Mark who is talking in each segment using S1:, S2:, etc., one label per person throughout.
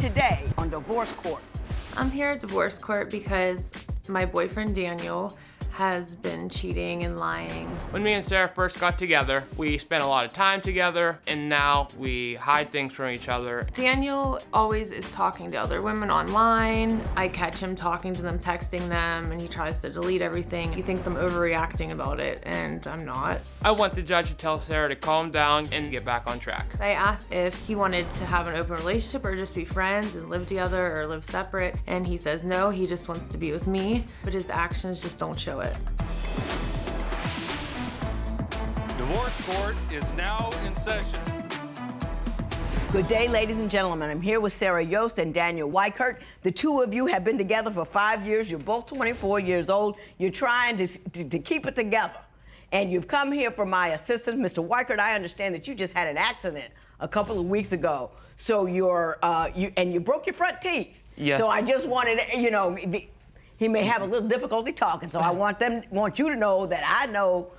S1: today on Divorce Court.
S2: I'm here at Divorce Court because my boyfriend Daniel has been cheating and lying.
S3: When me and Sarah first got together, we spent a lot of time together, and now we hide things from each other.
S2: Daniel always is talking to other women online. I catch him talking to them, texting them, and he tries to delete everything. He thinks I'm overreacting about it, and I'm not.
S3: I want the judge to tell Sarah to calm down and get back on track.
S2: I asked if he wanted to have an open relationship or just be friends and live together or live separate, and he says no, he just wants to be with me, but his actions just don't show it.
S4: Divorce Court is now in session.
S1: Good day, ladies and gentlemen. I'm here with Sarah Yost and Daniel Wikert. The two of you have been together for 5 years. You're both 24 years old. You're trying to keep it together. And you've come here for my assistance. Mr. Wikert, I understand that you just had an accident a couple of weeks ago. So you broke your front teeth.
S3: Yes.
S1: So I just wanted, he may have a little difficulty talking. So I want you to know that I know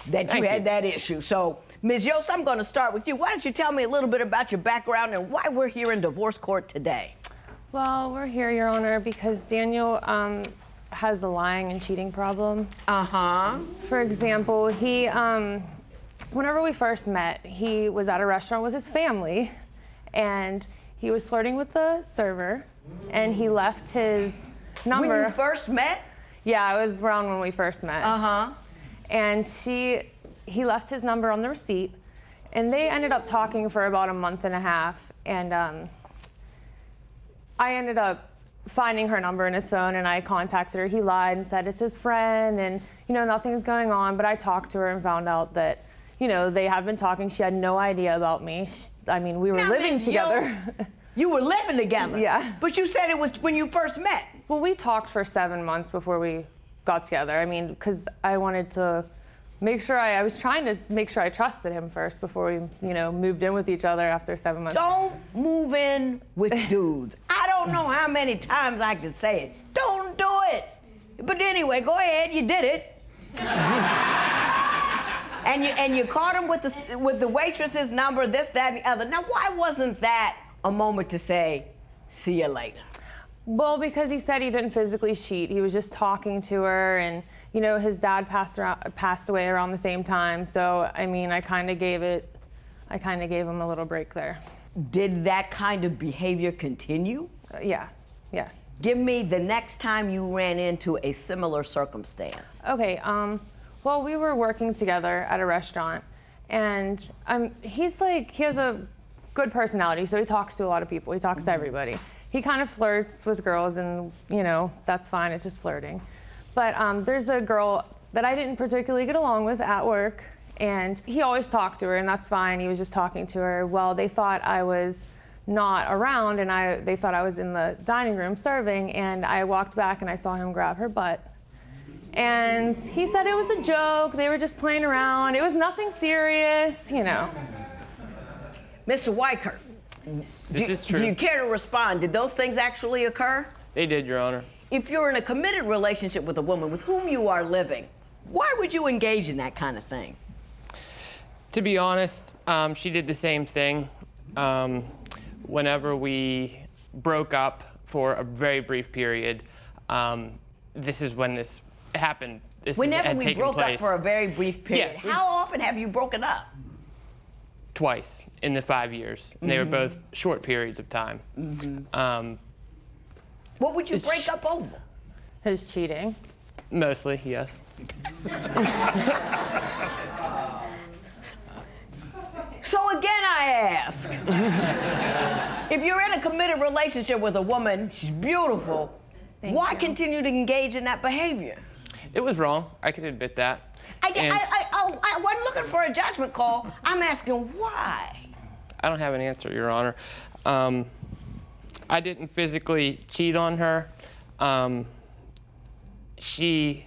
S1: that you had that issue. So, Ms. Yost, I'm going to start with you. Why don't you tell me a little bit about your background and why we're here in divorce court today?
S2: Well, we're here, Your Honor, because Daniel has a lying and cheating problem.
S1: Uh-huh.
S2: For example, he, whenever we first met, he was at a restaurant with his family, and he was flirting with the server, and he left his number.
S1: When you first met?
S2: Yeah, it was around when we first met.
S1: Uh-huh.
S2: And he left his number on the receipt, and they ended up talking for about a month and a half, and I ended up finding her number in his phone, and I contacted her. He lied and said it's his friend, and nothing's going on, but I talked to her and found out that they had been talking. She had no idea about me. We were living together.
S1: You were living together?
S2: Yeah.
S1: But you said it was when you first met.
S2: Well, we talked for 7 months before we got together. Because I wanted to make sure I was trying to make sure I trusted him first before we, moved in with each other after 7 months.
S1: Don't move in with dudes. I don't know how many times I can say it. Don't do it. But anyway, go ahead. You did it. and you caught him with the waitress's number, this, that, and the other. Now, why wasn't that a moment to say, see you later?
S2: Well, because he said he didn't physically cheat. He was just talking to her, and his dad passed away around the same time. So I kind of gave him a little break there.
S1: Did that kind of behavior continue?
S2: Yeah. Yes.
S1: Give me the next time you ran into a similar circumstance.
S2: Okay. Well, we were working together at a restaurant, and he has a good personality, so he talks to a lot of people. He talks to everybody. He kind of flirts with girls, and that's fine. It's just flirting. But there's a girl that I didn't particularly get along with at work, and he always talked to her, and that's fine. He was just talking to her. Well, they thought I was not around, and they thought I was in the dining room serving, and I walked back and I saw him grab her butt. And he said it was a joke. They were just playing around. It was nothing serious,
S1: Mr. Wikert,
S3: This is true.
S1: Do you care to respond? Did those things actually occur?
S3: They did, Your Honor.
S1: If you're in a committed relationship with a woman with whom you are living, why would you engage in that kind of thing?
S3: To be honest, she did the same thing. Whenever we broke up for a very brief period, this is when this happened.
S1: Whenever we broke up for a very brief period,
S3: yes,
S1: how often have you broken up?
S3: Twice in the 5 years. And they were both short periods of time.
S1: What would you break up over?
S2: His cheating.
S3: Mostly, yes.
S1: So again, I ask, if you're in a committed relationship with a woman, she's beautiful, why continue to engage in that behavior?
S3: It was wrong. I can admit that.
S1: I wasn't looking for a judgment call. I'm asking why.
S3: I don't have an answer, Your Honor. I didn't physically cheat on her. She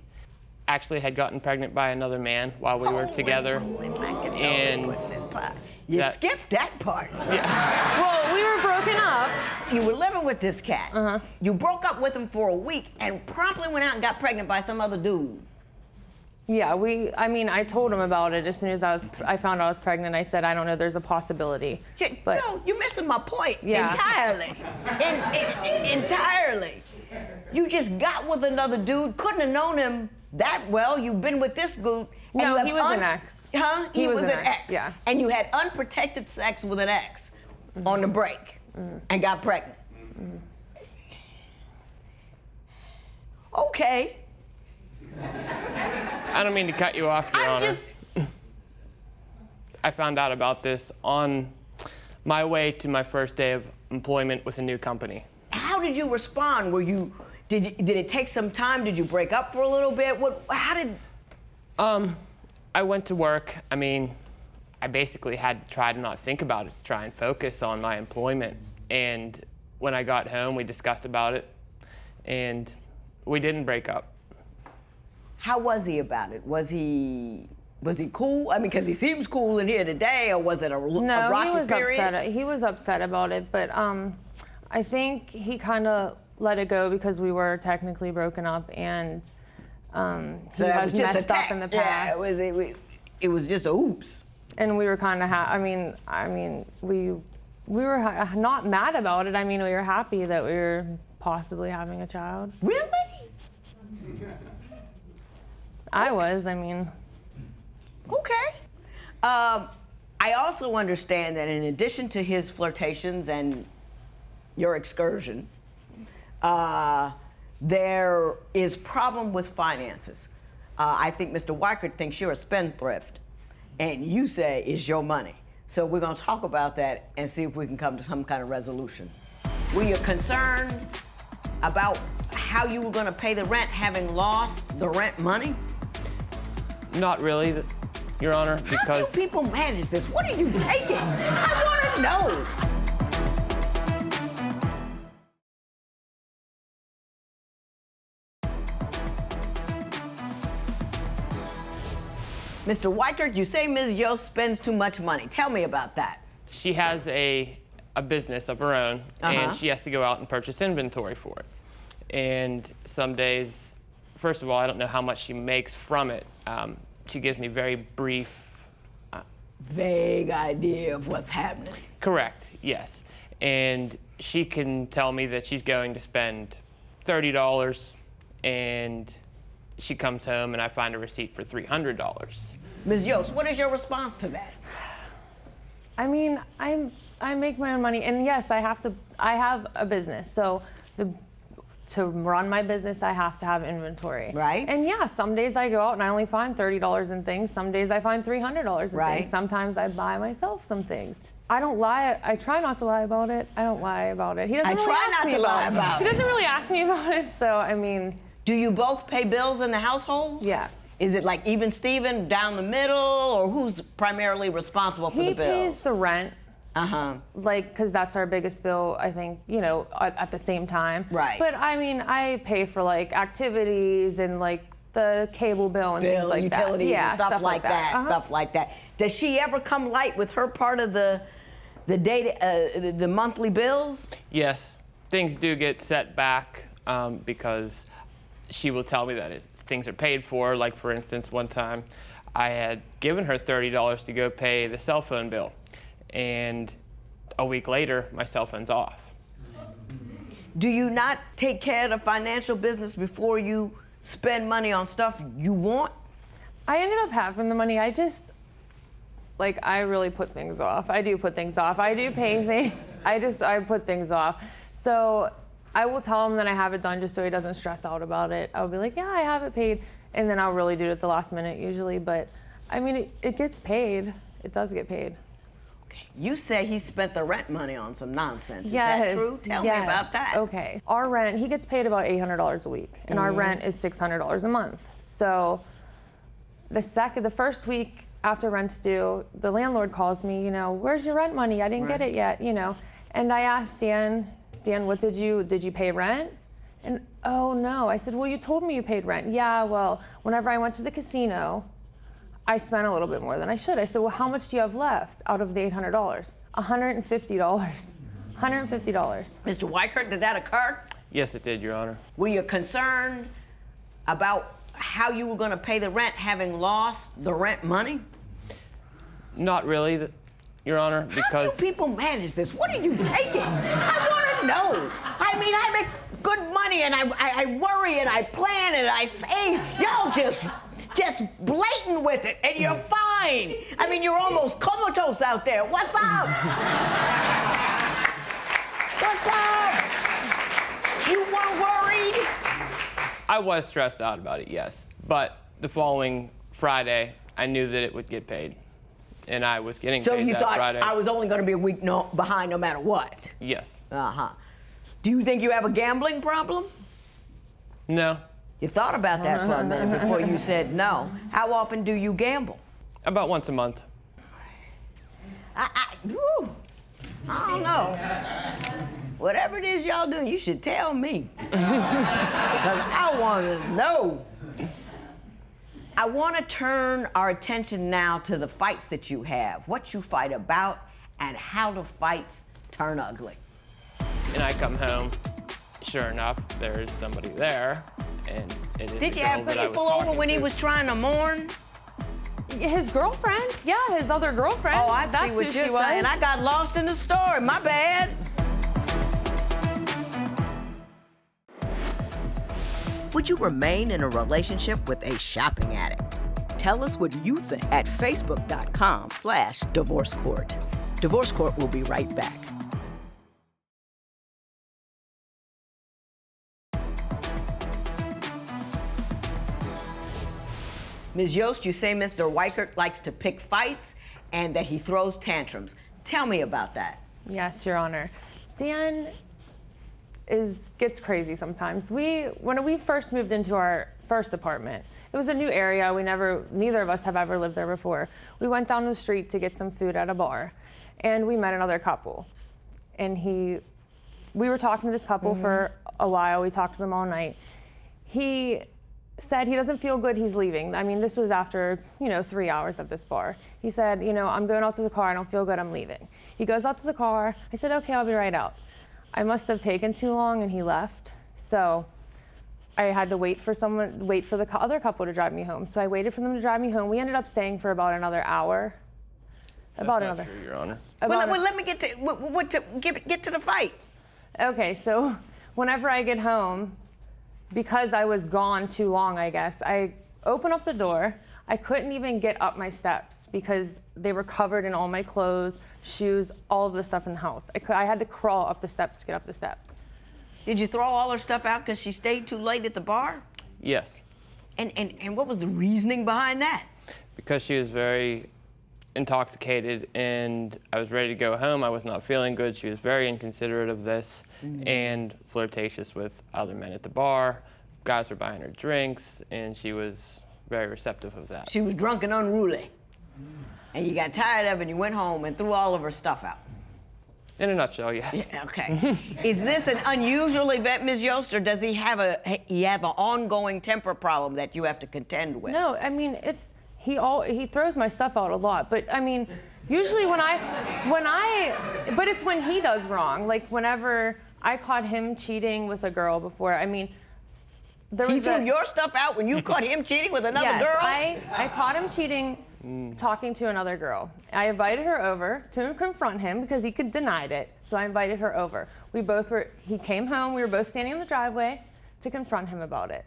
S3: actually had gotten pregnant by another man while we were together.
S1: You skipped that part.
S3: Yeah.
S2: Well, we were broken up.
S1: You were living with this cat. You broke up with him for a week and promptly went out and got pregnant by some other dude.
S2: Yeah, I told him about it as soon as I found out I was pregnant. I said, I don't know, there's a possibility. But
S1: no, you're missing my point
S2: Yeah.
S1: entirely. Entirely. You just got with another dude, couldn't have known him that well. You've been with this dude. And
S2: No,
S1: you have
S2: he was an ex.
S1: Huh?
S2: He was an ex,
S1: ex.
S2: yeah.
S1: And you had unprotected sex with an ex on the break and got pregnant. Okay.
S3: I don't mean to cut you off, Your Honor. I found out about this on my way to my first day of employment with a new company.
S1: How did you respond? Did it take some time? Did you break up for a little bit? How did?
S3: I went to work. I mean, I basically had to try to not think about it, to try and focus on my employment. And when I got home, we discussed about it, and we didn't break up.
S1: How was he about it? Was he cool? I mean, because he seems cool in here today, or was it a rocky period?
S2: Upset. He was upset about it, but I think he kind of let it go because we were technically broken up, and
S1: So
S2: he
S1: that
S2: has
S1: was just
S2: messed up in the past.
S1: Yeah, it was just a oops.
S2: And we were kind of we were not mad about it. I mean, we were happy that we were possibly having a child.
S1: Really?
S2: I was. I mean.
S1: Okay. I also understand that in addition to his flirtations and your excursion, there is problem with finances. I think Mr. Wikert thinks you're a spendthrift, and you say it's your money. So we're going to talk about that and see if we can come to some kind of resolution. Were you concerned about how you were going to pay the rent, having lost the rent money?
S3: Not really, Your Honor, because...
S1: How do people manage this? What are you taking? I want to know. Mr. Wikert, you say Ms. Yost spends too much money. Tell me about that.
S3: She has a business of her own, and she has to go out and purchase inventory for it. And some days, first of all, I don't know how much she makes from it. She gives me very brief...
S1: vague idea of what's happening.
S3: Correct, yes. And she can tell me that she's going to spend $30, and she comes home and I find a receipt for $300.
S1: Ms. Yost, what is your response to that?
S2: I mean, I make my own money, and yes, I have a business, so to run my business, I have to have inventory.
S1: Right.
S2: And yeah, some days I go out and I only find $30 in things. Some days I find $300 in
S1: Right.
S2: things. Sometimes I buy myself some things. I don't lie. I try not to lie about it. I don't lie about it. He doesn't really ask me about it. He doesn't really ask me about it, so I mean.
S1: Do you both pay bills in the household?
S2: Yes.
S1: Is it like even Steven, down the middle, or who's primarily responsible for the bills?
S2: He pays the rent.
S1: Uh-huh.
S2: Like, because that's our biggest bill, I think, at the same time.
S1: Right.
S2: But I mean, I pay for like activities and like the cable bill and things like
S1: utilities
S2: that. Yeah,
S1: and stuff like that.
S2: Uh-huh.
S1: Stuff like that. Does she ever come light with her part of the monthly bills?
S3: Yes, things do get set back because she will tell me that things are paid for. Like, for instance, one time I had given her $30 to go pay the cell phone bill. And a week later, my cell phone's off.
S1: Do you not take care of the financial business before you spend money on stuff you want?
S2: I ended up having the money. I really put things off. I do put things off. I do pay things. I put things off. So I will tell him that I have it done just so he doesn't stress out about it. I'll be like, yeah, I have it paid. And then I'll really do it at the last minute usually. But I mean, it gets paid. It does get paid.
S1: You say he spent the rent money on some nonsense.
S2: Yes.
S1: Is that true? Tell me about that.
S2: Okay. Our rent, he gets paid about $800 a week, and our rent is $600 a month. So the first week after rent's due, the landlord calls me, where's your rent money? I didn't get it yet, And I asked Dan, what did you pay rent? And oh no, I said, well, you told me you paid rent. Yeah, well, whenever I went to the casino, I spent a little bit more than I should. I said, well, how much do you have left out of the $800? $150. $150.
S1: Mr. Wikert, did that occur?
S3: Yes, it did, Your Honor.
S1: Were you concerned about how you were going to pay the rent, having lost the rent money?
S3: Not really, Your Honor, because...
S1: How do people manage this? What are you taking? I want to know. I mean, I make good money, and I worry, and I plan, and I save. Y'all just blatant with it, and you're fine. I mean, you're almost comatose out there. What's up? What's up? You weren't worried?
S3: I was stressed out about it, yes. But the following Friday, I knew that it would get paid. And I was getting
S1: So
S3: paid
S1: you
S3: that
S1: thought
S3: Friday.
S1: I was only going to be a week behind no matter what?
S3: Yes.
S1: Uh-huh. Do you think you have a gambling problem?
S3: No.
S1: You thought about that for a minute before you said no. How often do you gamble?
S3: About once a month.
S1: I don't know. Whatever it is y'all doing, you should tell me. Because I want to know. I want to turn our attention now to the fights that you have, what you fight about, and how the fights turn ugly.
S3: And I come home, sure enough, there's somebody there, and it is
S1: Did
S3: the
S1: you
S3: girl
S1: have
S3: that I was
S1: people over
S3: talking
S1: when he
S3: to.
S1: was trying to mourn?
S2: His girlfriend? Yeah, his other girlfriend.
S1: Oh, I
S2: That's
S1: see what
S2: who
S1: you're
S2: she was.
S1: saying. I got lost in the story. My bad. Would you remain in a relationship with a shopping addict? Tell us what you think at facebook.com/divorce court. Divorce Court will be right back. Ms. Yost, you say Mr. Wikert likes to pick fights and that he throws tantrums. Tell me about that.
S2: Yes, Your Honor. Dan gets crazy sometimes. When we first moved into our first apartment, it was a new area. Neither of us have ever lived there before. We went down the street to get some food at a bar, and we met another couple. And we were talking to this couple for a while. We talked to them all night. He said he doesn't feel good, he's leaving. I mean, this was after, 3 hours at this bar. He said, I'm going out to the car, I don't feel good, I'm leaving. He goes out to the car. I said, okay, I'll be right out. I must have taken too long and he left. So I had to wait for the other couple to drive me home. So I waited for them to drive me home. We ended up staying for about another hour.
S3: That's not true, Your Honor.
S1: Well, let me get to get to the fight.
S2: Okay, so whenever I get home, because I was gone too long, I guess, I open up the door. I couldn't even get up my steps because they were covered in all my clothes, shoes, all of the stuff in the house. I had to crawl up the steps to get up the steps.
S1: Did you throw all her stuff out because she stayed too late at the bar?
S3: Yes.
S1: And what was the reasoning behind that?
S3: Because she was very intoxicated and I was ready to go home. I was not feeling good. She was very inconsiderate of this and flirtatious with other men at the bar. Guys were buying her drinks and she was very receptive of that.
S1: She was drunk and unruly. And you got tired of it and you went home and threw all of her stuff out.
S3: In a nutshell, yes.
S1: Yeah, okay. Is this an unusual event, Ms. Yost, or does he have an ongoing temper problem that you have to contend with?
S2: No, I mean, he throws my stuff out a lot, but I mean, usually but it's when he does wrong. Like whenever I caught him cheating with a girl before, I mean,
S1: He threw your stuff out when you caught him cheating with another girl?
S2: Yes, I caught him cheating, talking to another girl. I invited her over to confront him because he denied it. So I invited her over. He came home, we were both standing in the driveway to confront him about it.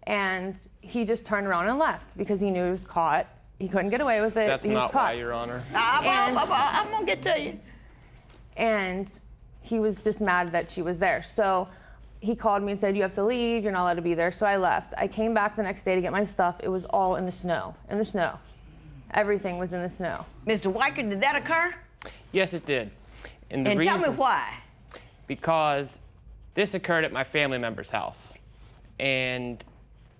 S2: And he just turned around and left because he knew he was caught. He couldn't get away with it.
S3: That's
S2: he was
S3: not
S2: caught.
S3: why, Your Honor.
S1: I'm going to get to you.
S2: And he was just mad that she was there. So he called me and said, you have to leave, you're not allowed to be there. So I left. I came back the next day to get my stuff. It was all in the snow, Everything was in the snow.
S1: Mr. Wikert, did that occur?
S3: Yes, it did. And
S1: Tell me why.
S3: Because this occurred at my family member's house. And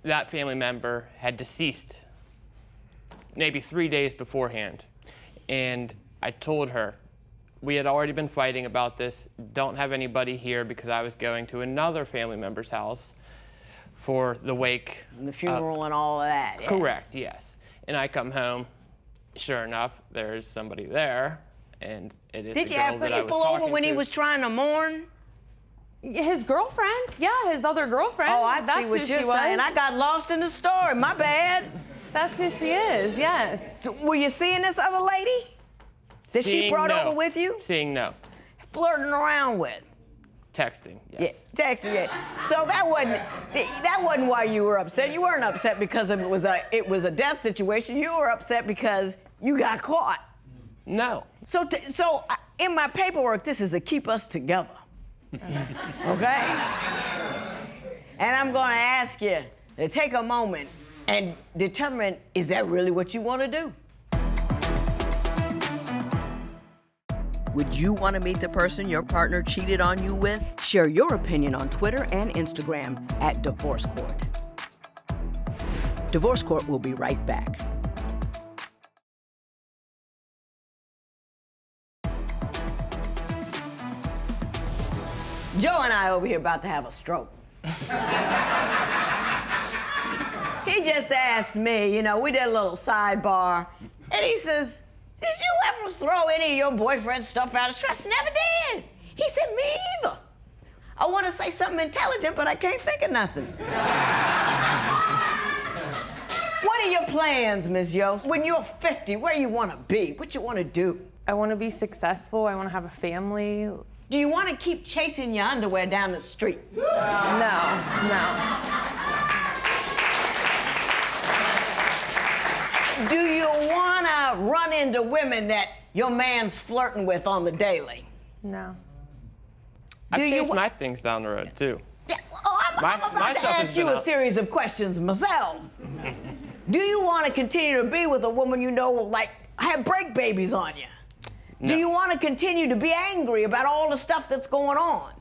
S3: that family member had deceased maybe 3 days beforehand. And I told her, we had already been fighting about this, don't have anybody here because I was going to another family member's house for the wake.
S1: The funeral and all of that. Yeah.
S3: Correct, yes. And I come home, sure enough, there's somebody there, and it is
S1: Did
S3: the
S1: you
S3: girl
S1: have
S3: that I was
S1: people over
S3: talking
S1: when he
S3: to.
S1: was trying to mourn?
S2: His girlfriend, yeah, his other girlfriend.
S1: Oh, I
S2: That's
S1: see what
S2: who
S1: you're
S2: she was.
S1: saying. I got lost in the story. My bad.
S2: That's who she is, yes.
S1: So, were you seeing this other lady that she
S3: Seeing,
S1: brought
S3: no.
S1: over with you?
S3: Seeing, no.
S1: Flirting around with?
S3: Texting, yes.
S1: Yeah, texting. Yeah. So that wasn't why you were upset. You weren't upset because it was a death situation. You were upset because you got caught.
S3: No.
S1: So in my paperwork, this is to keep us together. Okay? And I'm going to ask you to take a moment and determine, is that really what you want to do? Would you want to meet the person your partner cheated on you with? Share your opinion on Twitter and Instagram at Divorce Court. Divorce Court will be right back. Joe and I over here about to have a stroke. He just asked me, we did a little sidebar, and he says, did you ever throw any of your boyfriend's stuff out of trash? Never did. He said, me either. I want to say something intelligent, but I can't think of nothing. What are your plans, Ms. Yost? When you're 50, where do you want to be? What you want to do?
S2: I want to be successful. I want to have a family.
S1: Do you want to keep chasing your underwear down the street?
S2: No.
S1: Do you want to run into women that your man's flirting with on the daily?
S2: No.
S3: I chase my things down the road, too.
S1: Yeah, I'm about to ask you a series of questions myself. Do you want to continue to be with a woman have break babies on you?
S3: No.
S1: Do you want to continue to be angry about all the stuff that's going on?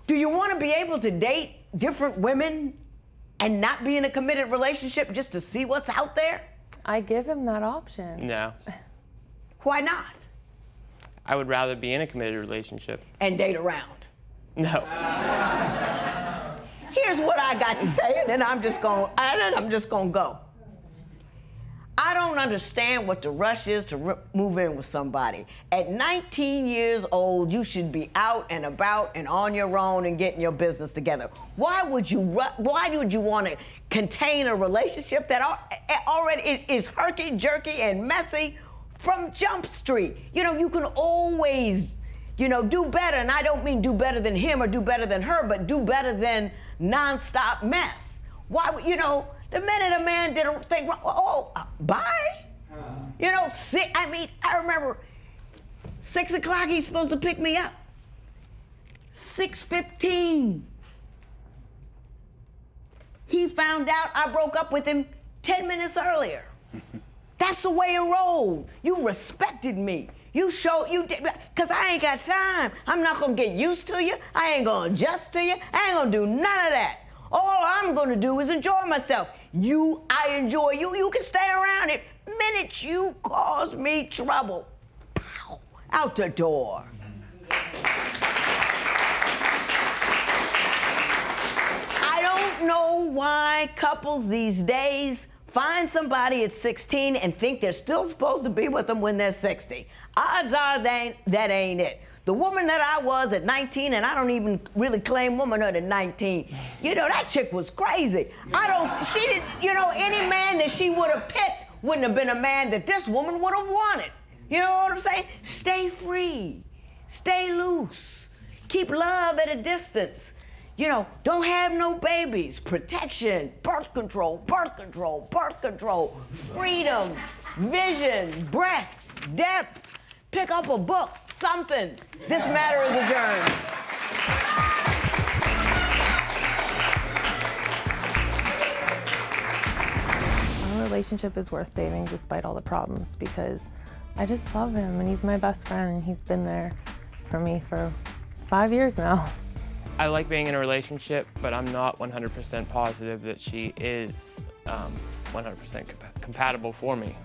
S1: Do you want to be able to date different women and not be in a committed relationship just to see what's out there?
S2: I give him that option.
S3: No.
S1: Why not?
S3: I would rather be in a committed relationship.
S1: And date around.
S3: No.
S1: Here's what I got to say, and then I'm just gonna go. I don't understand what the rush is to move in with somebody. At 19 years old, you should be out and about and on your own and getting your business together. Why would you want to contain a relationship that already is herky-jerky and messy from Jump Street? You can always, do better. And I don't mean do better than him or do better than her, but do better than nonstop mess. Why would, the minute a man didn't think, bye. I remember 6 o'clock, he's supposed to pick me up. 6:15. He found out I broke up with him 10 minutes earlier. That's the way it rolled. You respected me. You did, because I ain't got time. I'm not gonna get used to you. I ain't gonna adjust to you. I ain't gonna do none of that. All I'm gonna do is enjoy myself. I enjoy you. You can stay around it. Minute you cause me trouble, pow, out the door. I don't know why couples these days find somebody at 16 and think they're still supposed to be with them when they're 60. Odds are that ain't it. The woman that I was at 19, and I don't even really claim womanhood at 19, that chick was crazy. Any man that she would have picked wouldn't have been a man that this woman would have wanted. You know what I'm saying? Stay free. Stay loose. Keep love at a distance. Don't have no babies. Protection, birth control, freedom, vision, breadth, depth. Pick up a book, something. This matter is adjourned.
S2: Our relationship is worth saving despite all the problems because I just love him and he's my best friend and he's been there for me for 5 years now.
S3: I like being in a relationship, but I'm not 100% positive that she is 100% compatible for me.